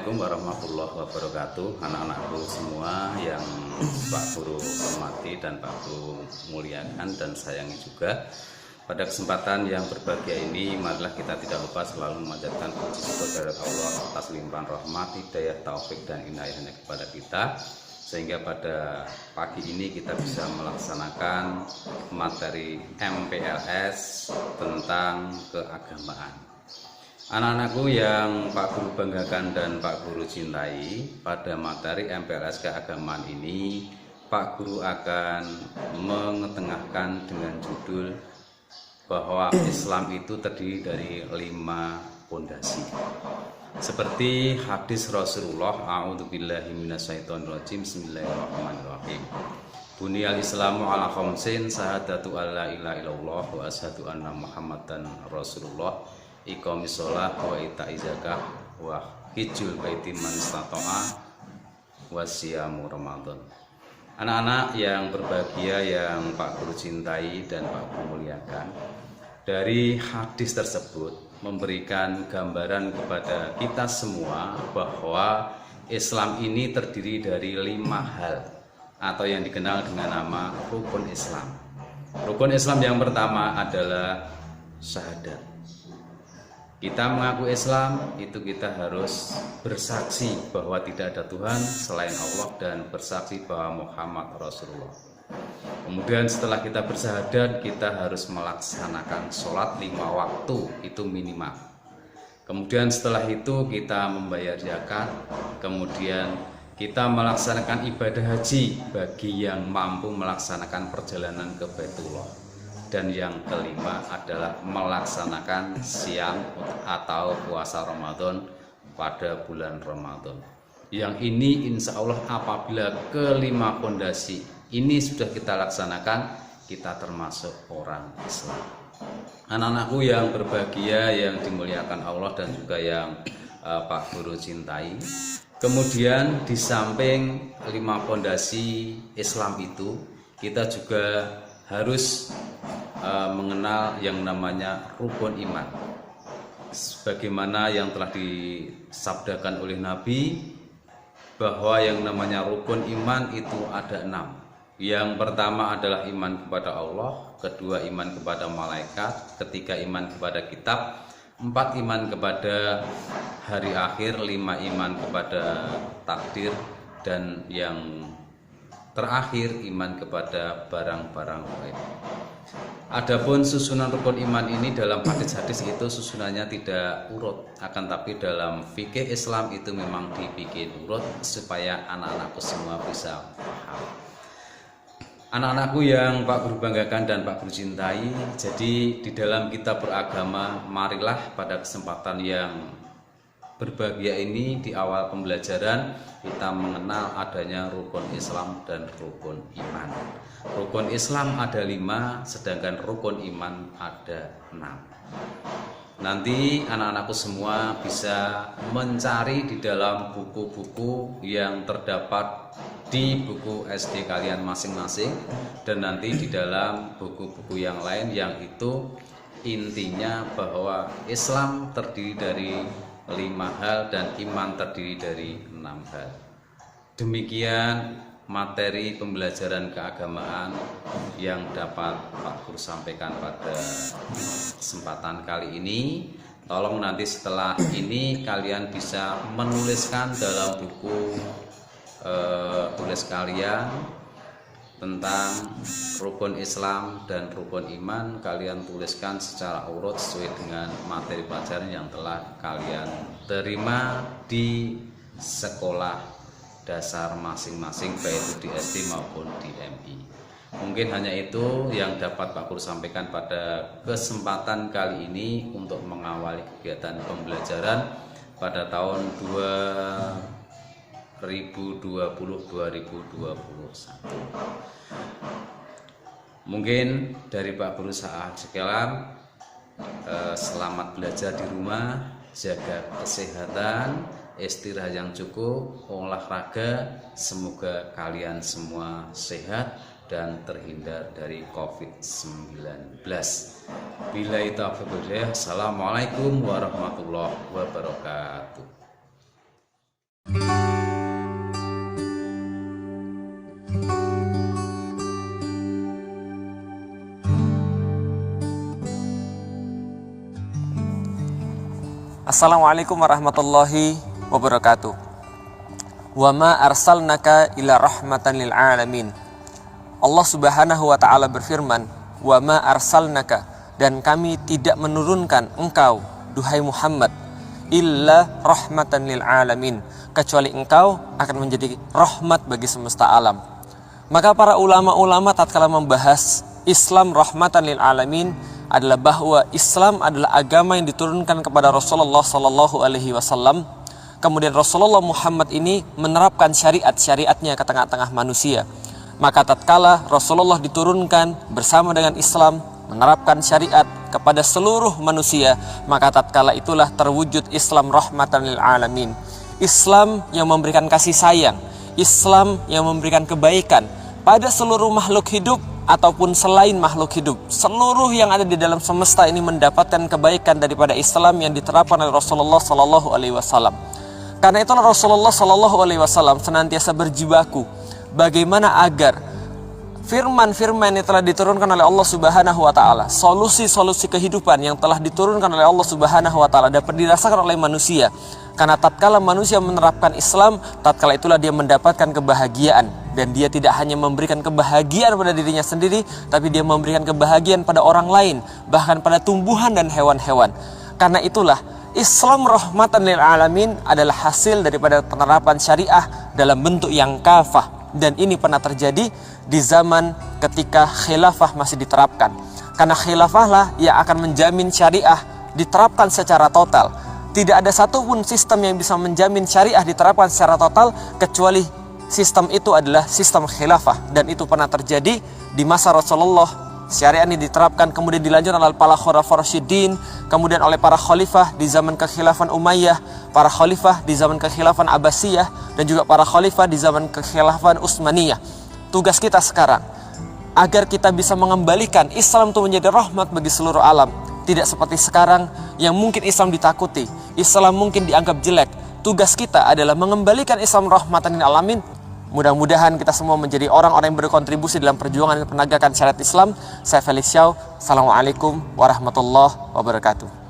Assalamualaikum warahmatullahi wabarakatuh. Anak-anakku semua yang Pak Guru hormati dan Pak Guru muliakan dan sayangi juga. Pada kesempatan yang berbahagia ini, marilah kita tidak lupa selalu memanjatkan puji syukur dari Allah atas limpahan rahmat, hidayah, taufik dan inayahnya kepada kita, sehingga pada pagi ini kita bisa melaksanakan materi MPLS tentang keagamaan. Anak-anakku yang Pak Guru banggakan dan Pak Guru cintai, pada materi MPLS keagamaan ini Pak Guru akan mengetengahkan dengan judul bahwa Islam itu terdiri dari 5 pondasi. Seperti hadis Rasulullah, a'udzubillahi minasyaitonirrajim, bismillahirrahmanirrahim. Bunyal Islamu ala khamsin, syahadatu alla ilaha illallah wa asyhadu anna Muhammadan Rasulullah, iqamis shalah wa ita'iz zakah wa hijjul baiti man istata'a wa siyamu Ramadan. Anak-anak yang berbahagia yang Pak Guru cintai dan Pak Guru muliakan, dari hadis tersebut memberikan gambaran kepada kita semua bahwa Islam ini terdiri dari 5 hal atau yang dikenal dengan nama rukun Islam. Rukun Islam yang pertama adalah syahadat. Kita mengaku Islam, itu kita harus bersaksi bahwa tidak ada Tuhan selain Allah dan bersaksi bahwa Muhammad Rasulullah. Kemudian setelah kita bersyahadat, kita harus melaksanakan sholat 5 waktu, itu minimal. Kemudian setelah itu kita membayar zakat, kemudian kita melaksanakan ibadah haji bagi yang mampu melaksanakan perjalanan ke Baitullah. Dan yang kelima adalah melaksanakan siang atau puasa Ramadan pada bulan Ramadan. Yang ini insya Allah apabila kelima pondasi ini sudah kita laksanakan, kita termasuk orang Islam. Anak-anakku yang berbahagia, yang dimuliakan Allah dan juga yang Pak Guru cintai. Kemudian di samping 5 pondasi Islam itu, kita juga harus mengenal yang namanya rukun iman. Sebagaimana yang telah disabdakan oleh Nabi bahwa yang namanya rukun iman itu ada 6. Yang pertama adalah iman kepada Allah, kedua iman kepada malaikat, ketiga iman kepada kitab, 4 iman kepada hari akhir, 5 iman kepada takdir, dan yang terakhir iman kepada barang-barang gaib. Adapun susunan rukun iman ini dalam hadis-hadis itu susunannya tidak urut, akan tapi dalam fikih Islam itu memang dibikin urut supaya anak-anakku semua bisa paham. Anak-anakku yang Pak Guru banggakan dan Pak Guru cintai, jadi di dalam kita beragama, marilah pada kesempatan yang berbahagia ini di awal pembelajaran kita mengenal adanya rukun Islam dan rukun iman. Rukun Islam ada 5, sedangkan rukun iman ada 6. Nanti anak-anakku semua bisa mencari di dalam buku-buku yang terdapat di buku SD kalian masing-masing, dan nanti di dalam buku-buku yang lain yang itu intinya bahwa Islam terdiri dari 5 hal dan iman terdiri dari 6 hal. Demikian materi pembelajaran keagamaan yang dapat Pak Guru sampaikan pada kesempatan kali ini. Tolong nanti setelah ini kalian bisa menuliskan dalam buku tulis kalian tentang rukun Islam dan rukun iman. Kalian tuliskan secara urut sesuai dengan materi pelajaran yang telah kalian terima di sekolah dasar masing-masing, baik itu di SD maupun di MI. Mungkin hanya itu yang dapat Pak Guru sampaikan pada kesempatan kali ini untuk mengawali kegiatan pembelajaran pada tahun 2020-2021. Mungkin dari Pak Guru sekian. Selamat belajar di rumah, jaga kesehatan, istirahat yang cukup, olahraga. Semoga kalian semua sehat dan terhindar dari COVID-19. Billahi taufiq wal hidayah. Assalamualaikum warahmatullahi wabarakatuh. Assalamualaikum warahmatullahi wabarakatuh. Wa ma arsalnaka ila rahmatan lil alamin. Allah Subhanahu wa taala berfirman, wa ma arsalnaka, dan kami tidak menurunkan engkau duhai Muhammad illa rahmatan lil alamin, kecuali engkau akan menjadi rahmat bagi semesta alam. Maka para ulama-ulama tatkala membahas Islam rahmatan lil alamin adalah bahwa Islam adalah agama yang diturunkan kepada Rasulullah Sallallahu Alaihi Wasallam. Kemudian Rasulullah Muhammad ini menerapkan syariat-syariatnya ke tengah-tengah manusia. Maka tatkala Rasulullah diturunkan bersama dengan Islam, menerapkan syariat kepada seluruh manusia, maka tatkala itulah terwujud Islam rahmatan lil alamin. Islam yang memberikan kasih sayang, Islam yang memberikan kebaikan pada seluruh makhluk hidup ataupun selain makhluk hidup. Seluruh yang ada di dalam semesta ini mendapatkan kebaikan daripada Islam yang diterapkan oleh Rasulullah Sallallahu Alaihi Wasallam. Karena itulah Rasulullah Sallallahu Alaihi Wasallam senantiasa berjibaku bagaimana agar firman-firman yang telah diturunkan oleh Allah Subhanahu Wa Taala, solusi-solusi kehidupan yang telah diturunkan oleh Allah Subhanahu Wa Taala dapat dirasakan oleh manusia. Karena tatkala manusia menerapkan Islam, tatkala itulah dia mendapatkan kebahagiaan. Dan dia tidak hanya memberikan kebahagiaan pada dirinya sendiri, tapi dia memberikan kebahagiaan pada orang lain, bahkan pada tumbuhan dan hewan-hewan. Karena itulah Islam rahmatan lil alamin adalah hasil daripada penerapan syariah dalam bentuk yang kafah. Dan ini pernah terjadi di zaman ketika khilafah masih diterapkan. Karena khilafah lah yang akan menjamin syariah diterapkan secara total. Tidak ada satupun sistem yang bisa menjamin syariah diterapkan secara total kecuali sistem itu adalah sistem khilafah. Dan itu pernah terjadi di masa Rasulullah. Syariat ini diterapkan kemudian dilanjutkan oleh para khulafaur rasyidin, kemudian oleh para khalifah di zaman kekhilafan Umayyah, para khalifah di zaman kekhilafan Abbasiyah, dan juga para khalifah di zaman kekhilafan Utsmaniyah. Tugas kita sekarang agar kita bisa mengembalikan Islam itu menjadi rahmat bagi seluruh alam. Tidak seperti sekarang yang mungkin Islam ditakuti, Islam mungkin dianggap jelek. Tugas kita adalah mengembalikan Islam rahmatan lil alamin. Mudah-mudahan kita semua menjadi orang-orang yang berkontribusi dalam perjuangan penegakan syariat Islam. Saya Felix Xiao. Assalamualaikum warahmatullahi wabarakatuh.